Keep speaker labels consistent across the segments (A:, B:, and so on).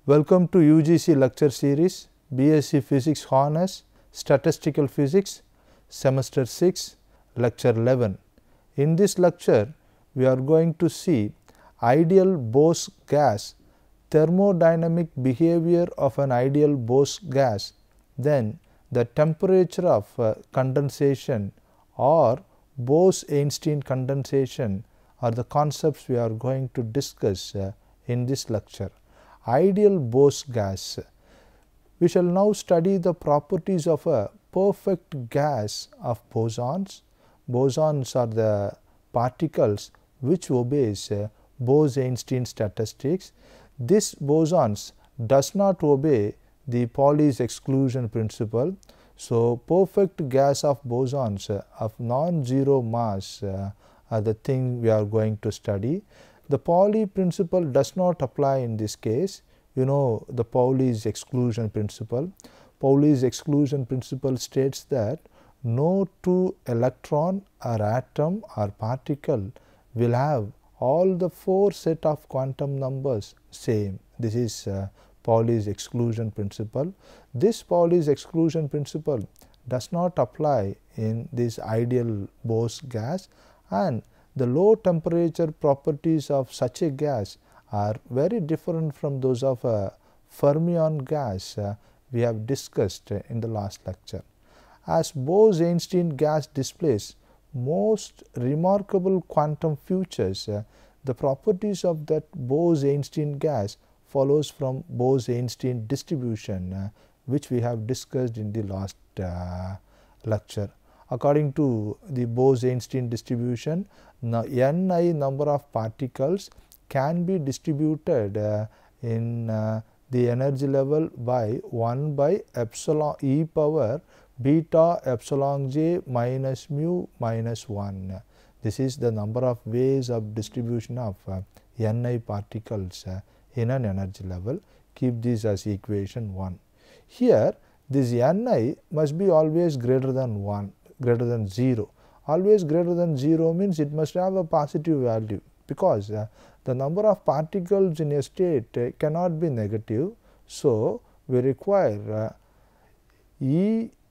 A: Welcome to UGC lecture series BSc Physics Honors Statistical Physics Semester 6 Lecture 11. In this lecture we are going to see ideal Bose gas, thermodynamic behavior of an ideal Bose gas, then the temperature of condensation or Bose-Einstein condensation are the concepts we are going to discuss in this lecture. Ideal Bose gas. We shall now study the properties of a perfect gas of bosons. Bosons are the particles which obeys Bose-Einstein statistics. This bosons does not obey the Pauli's exclusion principle. So, perfect gas of bosons of non-zero mass are the thing we are going to study. The Pauli principle does not apply in this case. You know the Pauli's exclusion principle. Pauli's exclusion principle states that no two electron or atom or particle will have all the four set of quantum numbers same. This is Pauli's exclusion principle. This Pauli's exclusion principle does not apply in this ideal Bose gas, and the low temperature properties of such a gas are very different from those of a fermion gas we have discussed in the last lecture. As Bose-Einstein gas displays most remarkable quantum features, the properties of that Bose-Einstein gas follows from Bose-Einstein distribution which we have discussed in the last lecture. According to the Bose-Einstein distribution, Ni number of particles can be distributed in the energy level by 1 by epsilon e power beta epsilon j minus mu minus 1. This is the number of ways of distribution of Ni particles in an energy level. Keep this as equation 1. Here this Ni must be always greater than 1, greater than 0. Always greater than 0 means it must have a positive value, because the number of particles in a state cannot be negative. So, we require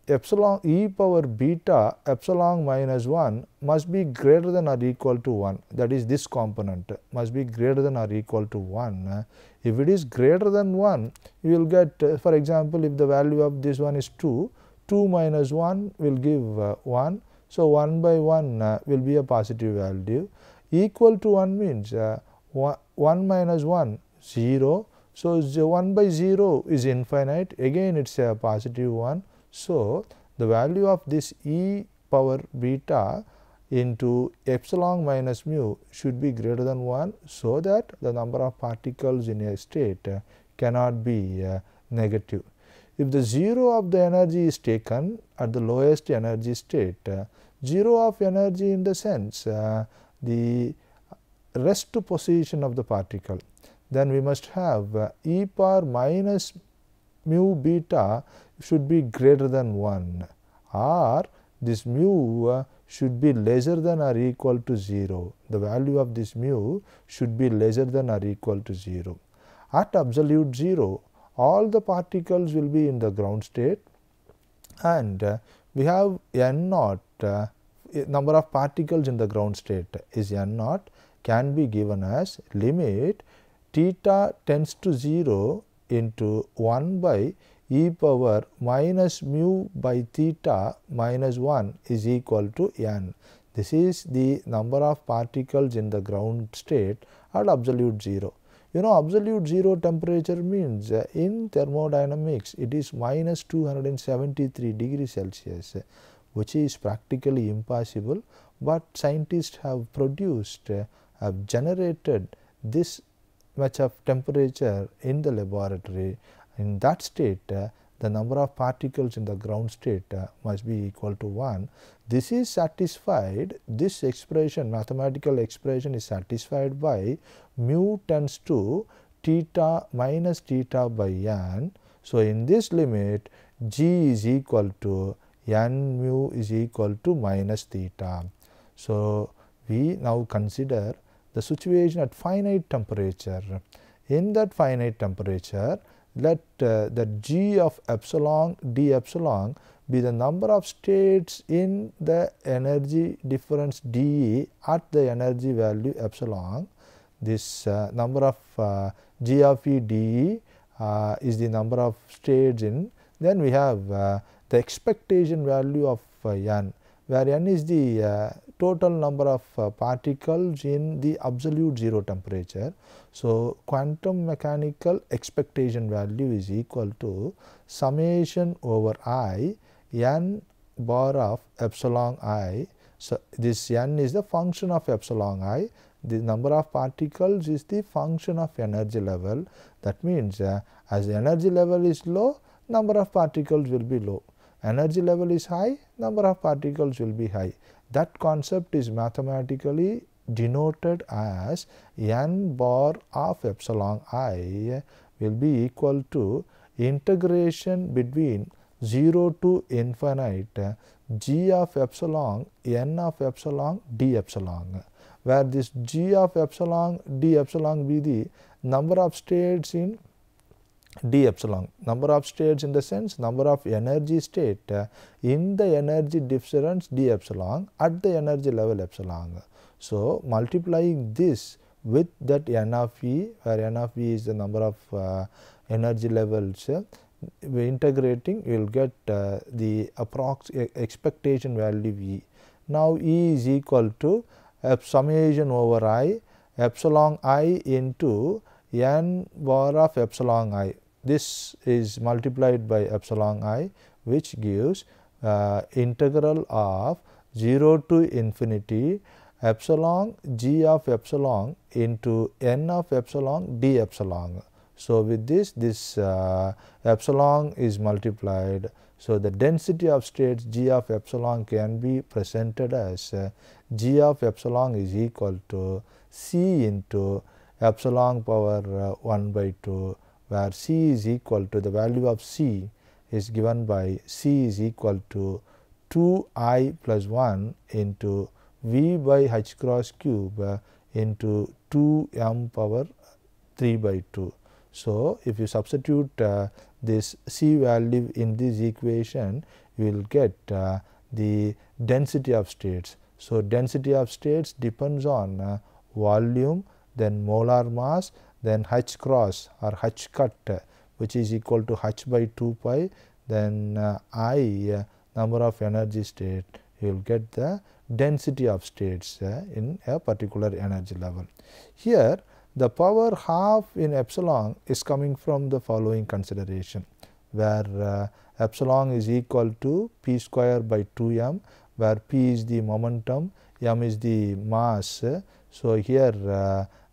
A: epsilon e power beta epsilon minus 1 must be greater than or equal to 1, that is this component must be greater than or equal to 1. If it is greater than 1, you will get for example, if the value of this one is 2, 2 minus 1 will give 1. So, 1 by 1 will be a positive value. Equal to 1 means 1 minus 1 0. So, 1 by 0 is infinite, again it is a positive 1. So, the value of this e power beta into epsilon minus mu should be greater than 1, so that the number of particles in a state cannot be negative. If the 0 of the energy is taken at the lowest energy state, 0 of energy in the sense the rest position of the particle, then we must have e power minus mu beta should be greater than 1, or this mu should be lesser than or equal to 0. The value of this mu should be lesser than or equal to 0. At absolute 0, all the particles will be in the ground state, and we have n naught, number of particles in the ground state is n naught, can be given as limit theta tends to 0 into 1 by e power minus mu by theta minus 1 is equal to n. This is the number of particles in the ground state at absolute 0. You know, absolute 0 temperature means in thermodynamics it is minus 273 degrees Celsius, which is practically impossible, but scientists have produced, have generated this much of temperature in the laboratory. In that state, the number of particles in the ground state must be equal to 1. This is satisfied, this expression, mathematical expression is satisfied by mu tends to theta minus theta by n. So, in this limit g is equal to n mu is equal to minus theta. So, we now consider the situation at finite temperature. In that finite temperature, let the G of epsilon d epsilon be the number of states in the energy difference dE at the energy value epsilon. This number of G of E dE is the number of states in. Then we have the expectation value of n, where n is the total number of particles in the absolute zero temperature. So, quantum mechanical expectation value is equal to summation over I n bar of epsilon I. So, this n is the function of epsilon I. The number of particles is the function of energy level. That means, as the energy level is low, number of particles will be low. Energy level is high, number of particles will be high. That concept is mathematically denoted as n bar of epsilon I will be equal to integration between 0 to infinite G of epsilon n of epsilon d epsilon, where this G of epsilon d epsilon be the number of states in d epsilon, number of states in the sense number of energy state in the energy difference d epsilon at the energy level epsilon. So, multiplying this with that n of E, where n of E is the number of energy levels, integrating you will get the expectation value E. Now, E is equal to summation over I epsilon I into n bar of epsilon I. This is multiplied by epsilon I, which gives integral of 0 to infinity epsilon G of epsilon into n of epsilon d epsilon. So, with this epsilon is multiplied. So, the density of states G of epsilon can be presented as G of epsilon is equal to C into epsilon power 1 by 2, where C is equal to the value of C is given by C is equal to 2I plus 1 into V by h cross cube into 2m power 3 by 2. So, if you substitute this C value in this equation, you will get the density of states. So, density of states depends on volume, then molar mass, then h cross or h cut, which is equal to h by 2 pi, then I number of energy state, you will get the density of states in a particular energy level. Here the power half in epsilon is coming from the following consideration, where epsilon is equal to p square by 2m, where p is the momentum, m is the mass. So, here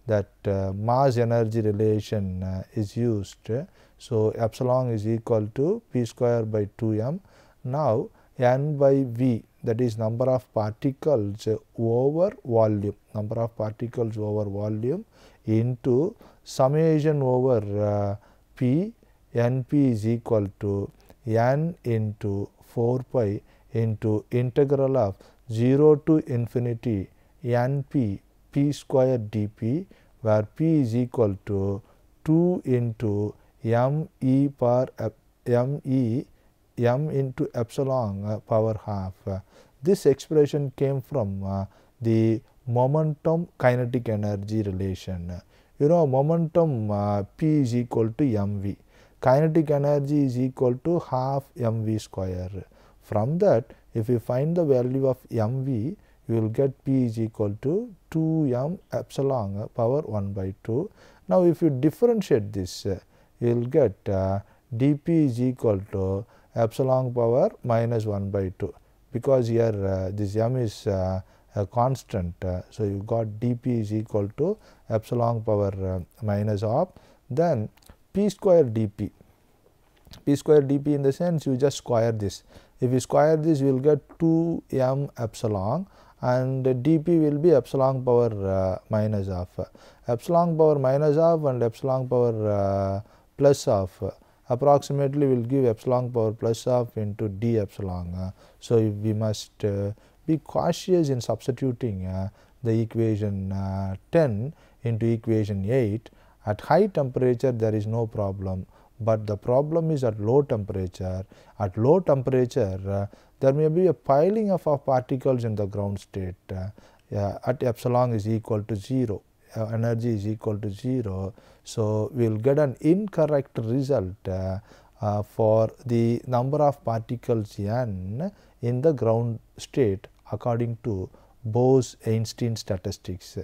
A: that mass energy relation is used. So, epsilon is equal to p square by 2m. Now, n by v, that is number of particles over volume, number of particles over volume into summation over p, np is equal to n into 4 pi into integral of 0 to infinity np p square dp, where p is equal to 2 into m e per m into epsilon power half. This expression came from the momentum kinetic energy relation. You know, momentum p is equal to mv, kinetic energy is equal to half mv square. From that, if you find the value of mv, you will get p is equal to 2m epsilon power 1 by 2. Now, if you differentiate this, you will get dp is equal to epsilon power minus 1 by 2, because here this m is a constant. So, you got dp is equal to epsilon power minus of, then p square dp. P square dp in the sense you just square this. If you square this, you will get 2m epsilon, and dp will be epsilon power minus of. Epsilon power minus of and epsilon power plus of approximately will give epsilon power plus of into d epsilon. So, we must be cautious in substituting the equation 10 into equation 8, At high temperature there is no problem, but the problem is at low temperature. At low temperature there may be a piling of particles in the ground state at epsilon is equal to 0. Energy is equal to 0. So, we will get an incorrect result for the number of particles n in the ground state according to Bose-Einstein statistics.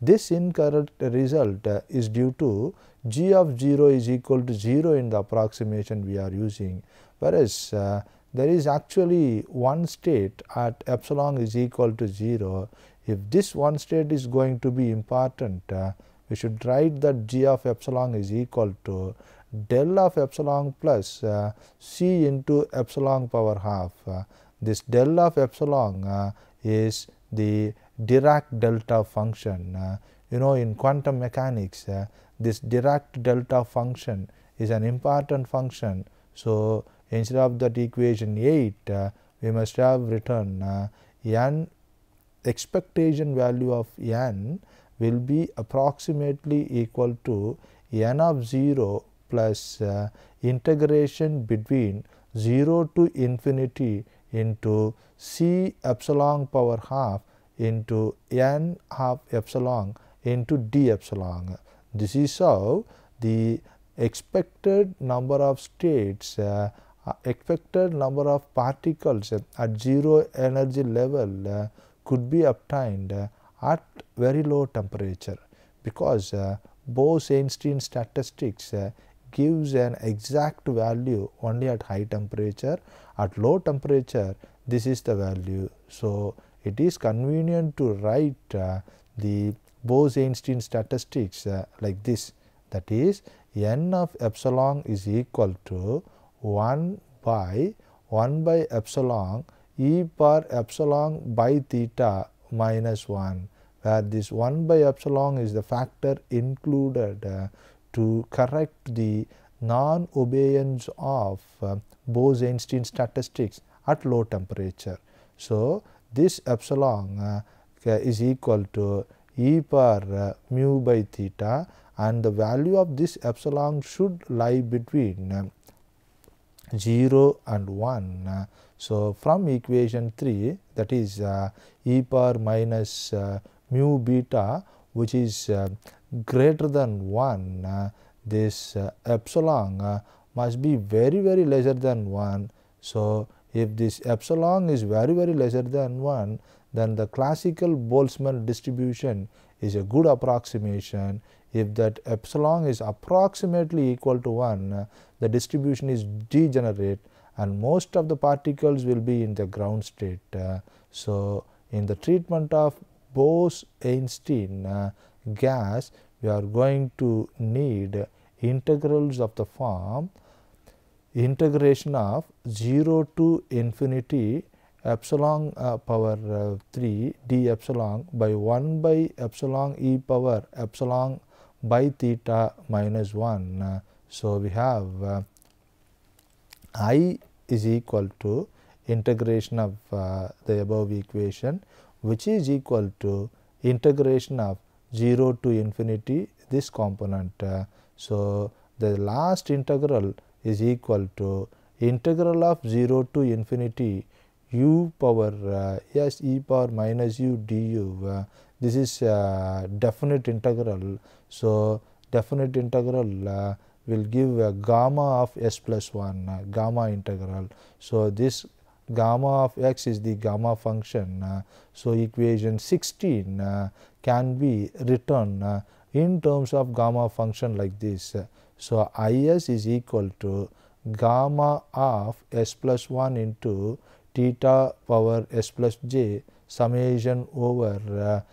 A: This incorrect result is due to g of 0 is equal to 0 in the approximation we are using, whereas there is actually one state at epsilon is equal to 0. If this one state is going to be important, we should write that g of epsilon is equal to del of epsilon plus c into epsilon power half. This del of epsilon is the Dirac delta function. In quantum mechanics, this Dirac delta function is an important function. So, instead of that equation 8, we must have written n expectation value of n will be approximately equal to n of 0 plus integration between 0 to infinity into c epsilon power half into n half epsilon into d epsilon. This is how the expected number of states, expected number of particles at 0 energy level could be obtained at very low temperature, because Bose-Einstein statistics gives an exact value only at high temperature. At low temperature this is the value. So, it is convenient to write the Bose-Einstein statistics like this, that is n of epsilon is equal to 1 by epsilon e power epsilon by theta minus 1, where this 1 by epsilon is the factor included to correct the non-obeyance of Bose-Einstein statistics at low temperature. So, this epsilon is equal to e power mu by theta, and the value of this epsilon should lie between 0 and 1. So, from equation 3, that is e power minus mu beta, which is greater than 1, this epsilon must be very lesser than 1. So, if this epsilon is very lesser than 1, then the classical Boltzmann distribution is a good approximation. If that epsilon is approximately equal to 1, the distribution is degenerate and most of the particles will be in the ground state. So, in the treatment of Bose-Einstein gas, we are going to need integrals of the form integration of 0 to infinity epsilon power 3 d epsilon by 1 by epsilon e power epsilon by theta minus 1. So, we have I is equal to integration of the above equation, which is equal to integration of 0 to infinity this component. So, the last integral is equal to integral of 0 to infinity u power s e power minus u du. This is definite integral. So, definite integral will give gamma of s plus 1, gamma integral. So, this gamma of x is the gamma function. So, equation 16 can be written in terms of gamma function like this. So, Is is equal to gamma of s plus 1 into theta power s plus j summation over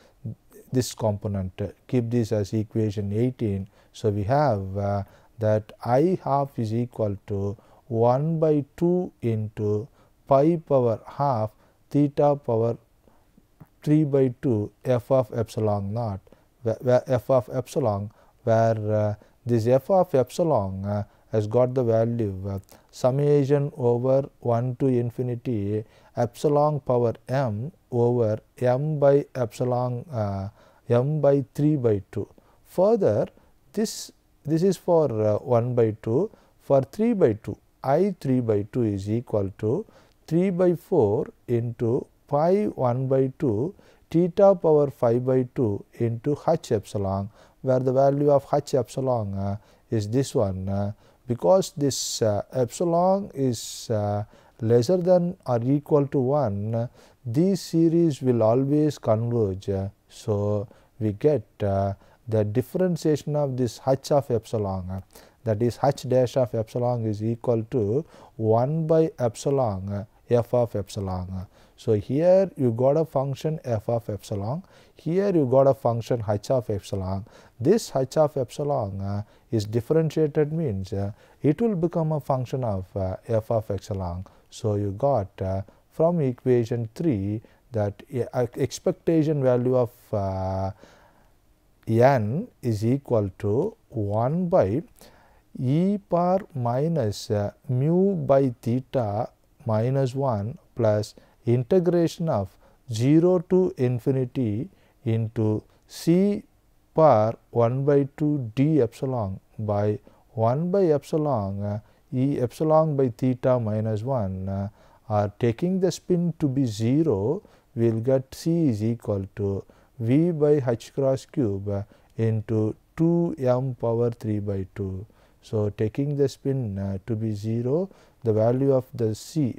A: this component. Keep this as equation 18. So, we have that I half is equal to 1 by 2 into pi power half theta power 3 by 2 f of epsilon naught, where f of epsilon, where this f of epsilon has got the value summation over 1 to infinity epsilon power m over m by epsilon m by 3 by 2. Further, This is for 1 by 2. For 3 by 2, I 3 by 2 is equal to 3 by 4 into pi 1 by 2 theta power 5 by 2 into h epsilon, where the value of h epsilon is this one. Because this epsilon is lesser than or equal to 1, these series will always converge. So, we get the differentiation of this h of epsilon, that is h dash of epsilon is equal to 1 by epsilon f of epsilon. So, here you got a function f of epsilon, here you got a function h of epsilon. This h of epsilon is differentiated, means it will become a function of f of epsilon. So, you got from equation 3 that expectation value of n is equal to 1 by e power minus mu by theta minus 1 plus integration of 0 to infinity into c power 1 by 2 d epsilon by 1 by epsilon e epsilon by theta minus 1, or taking the spin to be 0, we will get c is equal to v by h cross cube into 2m power 3 by 2. So, taking the spin to be 0, the value of the c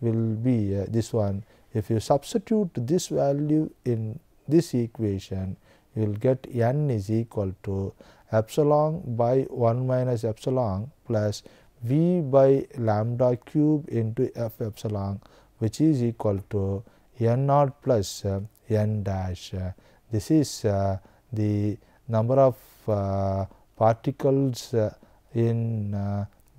A: will be this one. If you substitute this value in this equation, you will get n is equal to epsilon by 1 minus epsilon plus v by lambda cube into f epsilon, which is equal to n naught plus n dash. This is the number of particles in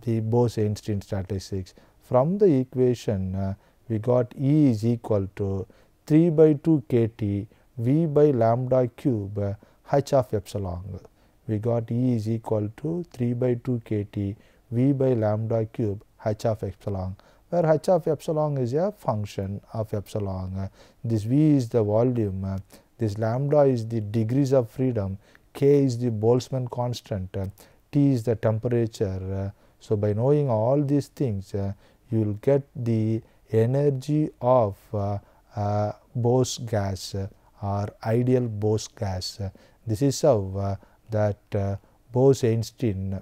A: the Bose-Einstein statistics. From the equation, we got E is equal to 3 by 2 kT v by lambda cube h of epsilon. We got E is equal to 3 by 2 kT v by lambda cube h of epsilon, where h of epsilon is a function of epsilon. This v is the volume, this lambda is the degrees of freedom, k is the Boltzmann constant, T is the temperature. So, by knowing all these things, you will get the energy of Bose gas or ideal Bose gas. This is how that Bose-Einstein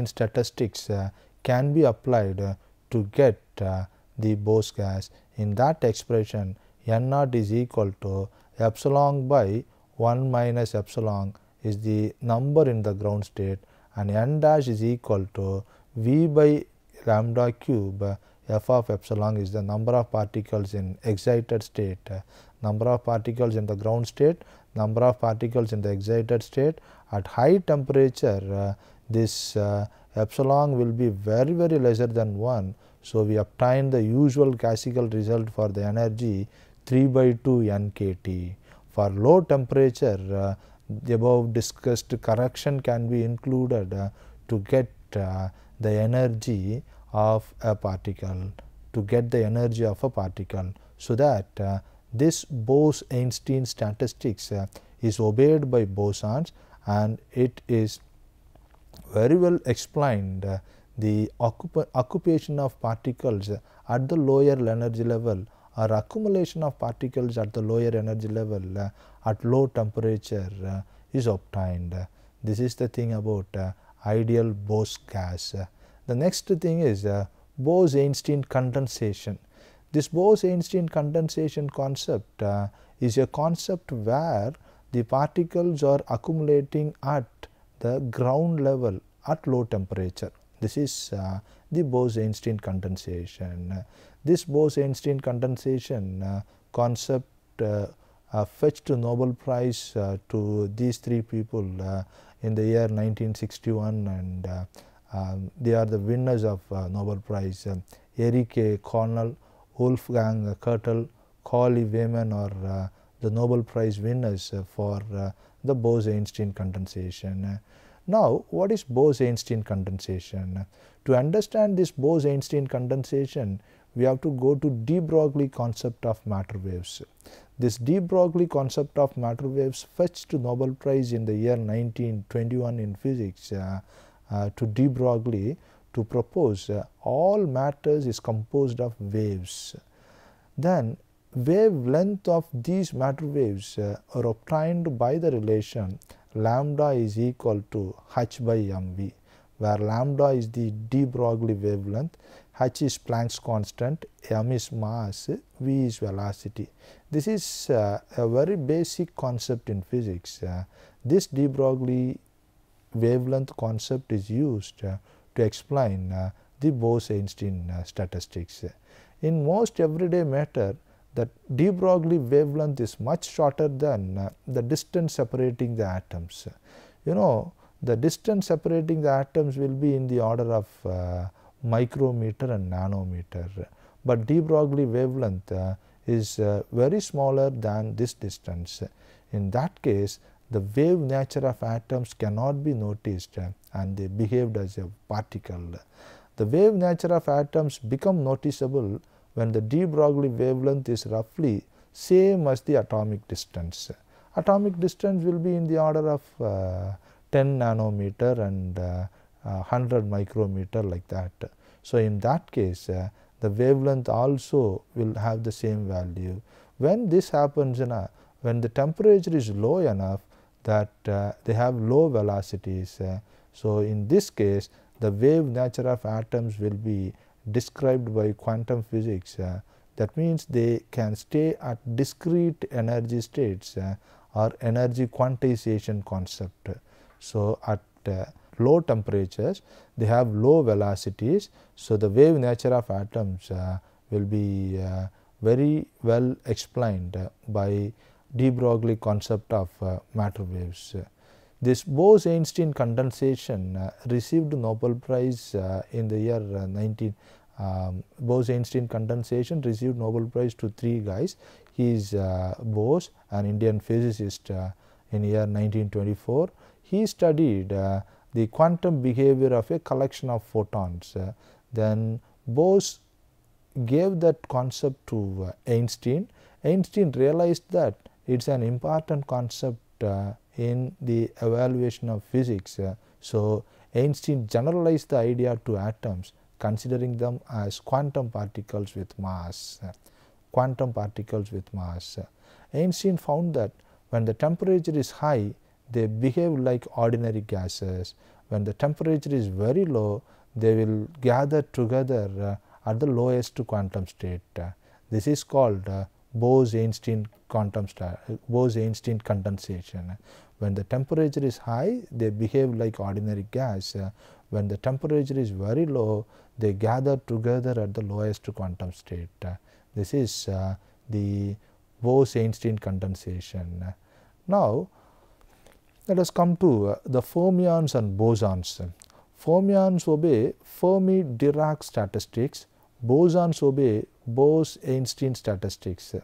A: statistics can be applied to get the Bose gas. In that expression, n naught is equal to epsilon by 1 minus epsilon is the number in the ground state, and n dash is equal to v by lambda cube f of epsilon is the number of particles in excited state, number of particles in the ground state, number of particles in the excited state. At high temperature, this epsilon will be very lesser than 1. So, we obtain the usual classical result for the energy 3 by 2 nkt. For low temperature, the above discussed correction can be included to get the energy of a particle, so that this Bose-Einstein statistics is obeyed by bosons, and it is very well explained the occupation of particles at the lower energy level or accumulation of particles at the lower energy level at low temperature is obtained. This is the thing about ideal Bose gas. The next thing is Bose-Einstein condensation. This Bose-Einstein condensation concept is a concept where the particles are accumulating at the ground level at low temperature. This is the Bose-Einstein condensation. This Bose-Einstein condensation concept fetched a Nobel Prize to these three people in the year 1961, and they are the winners of Nobel Prize. Eric A. Cornell, Wolfgang Kertel, Pauli are the Nobel Prize winners for the Bose-Einstein condensation. Now, what is Bose-Einstein condensation? To understand this Bose-Einstein condensation, we have to go to de Broglie concept of matter waves. This de Broglie concept of matter waves fetched Nobel Prize in the year 1921 in physics to de Broglie to propose all matters is composed of waves. Then wavelength of these matter waves are obtained by the relation lambda is equal to h by mv, where lambda is the de Broglie wavelength, h is Planck's constant, m is mass, v is velocity. This is a very basic concept in physics. This de Broglie wavelength concept is used to explain the Bose-Einstein statistics. In most everyday matter, the de Broglie wavelength is much shorter than the distance separating the atoms. The distance separating the atoms will be in the order of micrometer and nanometer, but de Broglie wavelength is very smaller than this distance. In that case, the wave nature of atoms cannot be noticed and they behaved as a particle. The wave nature of atoms become noticeable when the de Broglie wavelength is roughly same as the atomic distance. Atomic distance will be in the order of 10 nanometer and 100 micrometer, like that. So in that case, the wavelength also will have the same value. When this happens, when the temperature is low enough that they have low velocities, so in this case the wave nature of atoms will be described by quantum physics. That means they can stay at discrete energy states or energy quantization concept. So at low temperatures they have low velocities, so the wave nature of atoms will be very well explained by de Broglie concept of matter waves. This Bose-Einstein condensation received Nobel Prize in the year Bose-Einstein condensation received Nobel Prize to 3 guys. He is Bose, an Indian physicist, in year 1924. He studied the quantum behavior of a collection of photons. Then Bose gave that concept to Einstein. Einstein realized that it's an important concept in the evaluation of physics. So Einstein generalized the idea to atoms, considering them as quantum particles with mass. Einstein found that when the temperature is high, they behave like ordinary gases. When the temperature is very low, they will gather together at the lowest quantum state. This is called Bose-Einstein condensation. When the temperature is high, they behave like ordinary gas. When the temperature is very low, they gather together at the lowest quantum state. This is the Bose-Einstein condensation. Now let us come to the fermions and bosons. Fermions obey Fermi-Dirac statistics. Bosons obey Bose-Einstein statistics.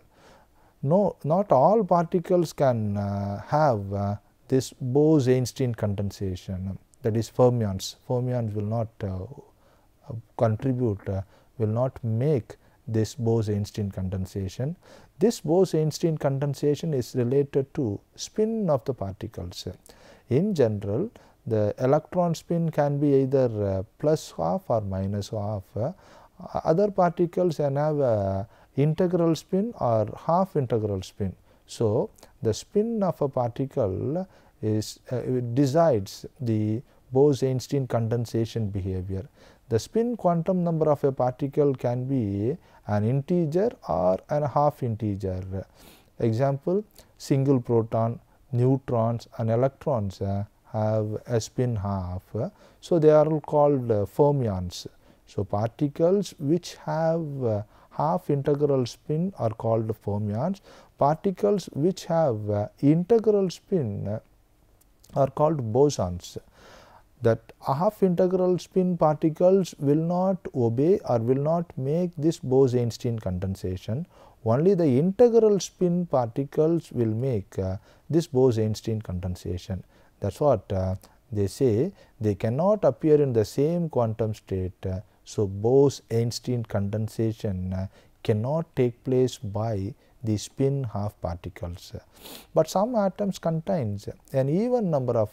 A: No, not all particles can have this Bose-Einstein condensation, that is fermions. Fermions will not contribute, will not make this Bose-Einstein condensation. This Bose-Einstein condensation is related to spin of the particles. In general, the electron spin can be either plus half or minus half. Other particles can have integral spin or half integral spin. So the spin of a particle is decides the Bose-Einstein condensation behavior. The spin quantum number of a particle can be an integer or a half integer. Example, single proton, neutrons and electrons have a spin half. So they are called fermions. So particles which have half integral spin are called fermions. Particles which have integral spin are called bosons. That half integral spin particles will not obey or will not make this Bose-Einstein condensation. Only the integral spin particles will make this Bose-Einstein condensation. That is what they say. They cannot appear in the same quantum state. So, Bose-Einstein condensation cannot take place by the spin half particles, but some atoms contains an even number of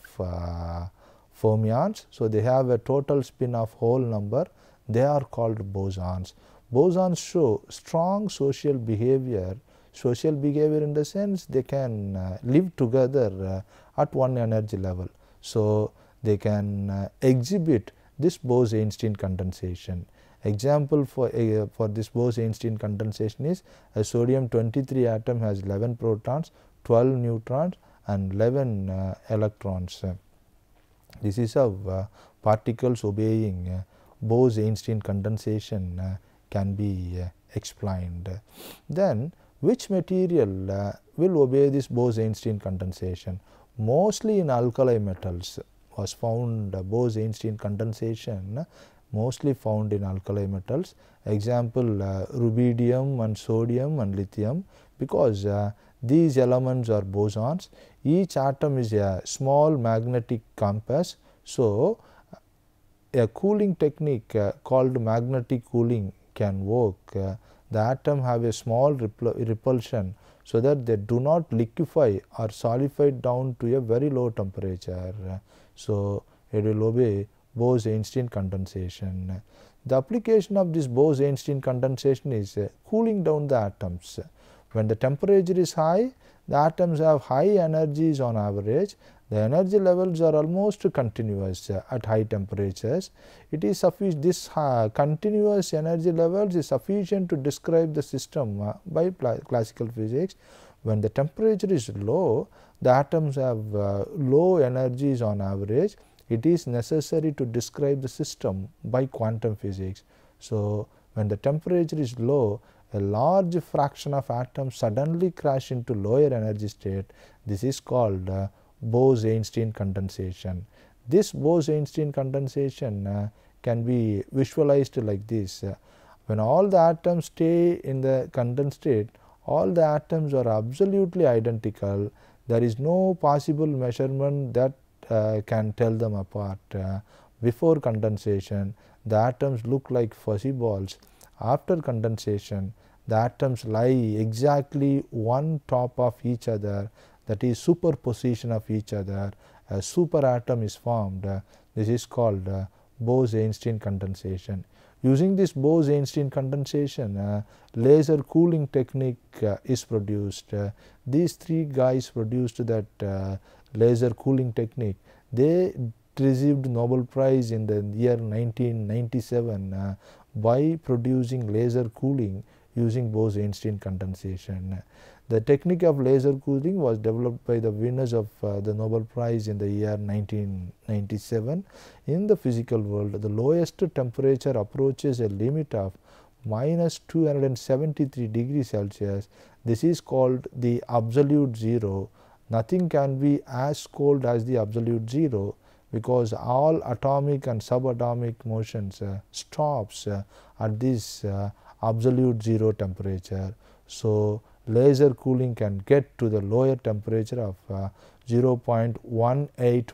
A: fermions. So, they have a total spin of whole number, they are called bosons. Bosons show strong social behavior in the sense they can live together at one energy level. So, they can exhibit this Bose-Einstein condensation. Example for this Bose-Einstein condensation is a sodium 23 atom has 11 protons, 12 neutrons and 11 electrons. This is how particles obeying Bose-Einstein condensation can be explained. Then which material will obey this Bose-Einstein condensation? Mostly in alkali metals was found Bose-Einstein condensation mostly found in alkali metals. Example rubidium and sodium and lithium, because these elements are bosons. Each atom is a small magnetic compass. So, a cooling technique called magnetic cooling can work. The atom have a small repulsion, so that they do not liquefy or solidify down to a very low temperature. So, it will obey Bose-Einstein condensation. The application of this Bose-Einstein condensation is cooling down the atoms. When the temperature is high, the atoms have high energies on average. The energy levels are almost continuous at high temperatures. It is sufficient. This continuous energy levels is sufficient to describe the system by classical physics. When the temperature is low, the atoms have low energies on average. It is necessary to describe the system by quantum physics. So, when the temperature is low, a large fraction of atoms suddenly crash into lower energy state. This is called Bose-Einstein condensation. This Bose-Einstein condensation can be visualized like this. When all the atoms stay in the condensed state, all the atoms are absolutely identical. There is no possible measurement that can tell them apart. Before condensation, the atoms look like fuzzy balls. After condensation, the atoms lie exactly one top of each other, that is superposition of each other. A superatom is formed. This is called Bose-Einstein condensation. Using this Bose-Einstein condensation, laser cooling technique is produced. These three guys produced that laser cooling technique. They received Nobel Prize in the year 1997 by producing laser cooling using Bose-Einstein condensation. The technique of laser cooling was developed by the winners of the Nobel Prize in the year 1997. In the physical world, the lowest temperature approaches a limit of minus 273 degrees Celsius. This is called the absolute zero. Nothing can be as cold as the absolute zero, because all atomic and subatomic motions stops at this absolute zero temperature. So, laser cooling can get to the lower temperature of 0.18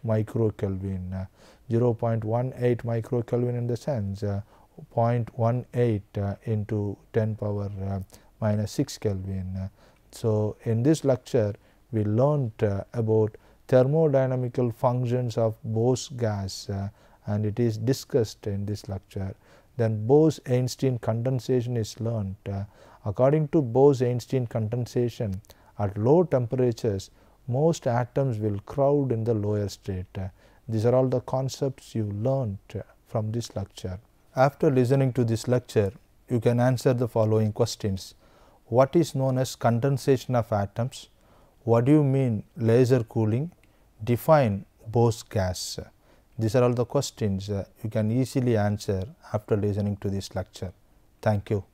A: microkelvin. 0.18 microkelvin in the sense 0.18 into 10 power minus 6 Kelvin. So, in this lecture we learnt about thermodynamical functions of Bose gas and it is discussed in this lecture. Then Bose-Einstein condensation is learnt. According to Bose-Einstein condensation, at low temperatures most atoms will crowd in the lower state. These are all the concepts you learnt from this lecture. After listening to this lecture, you can answer the following questions. What is known as condensation of atoms? What do you mean laser cooling? Define Bose gas. These are all the questions you can easily answer after listening to this lecture. Thank you.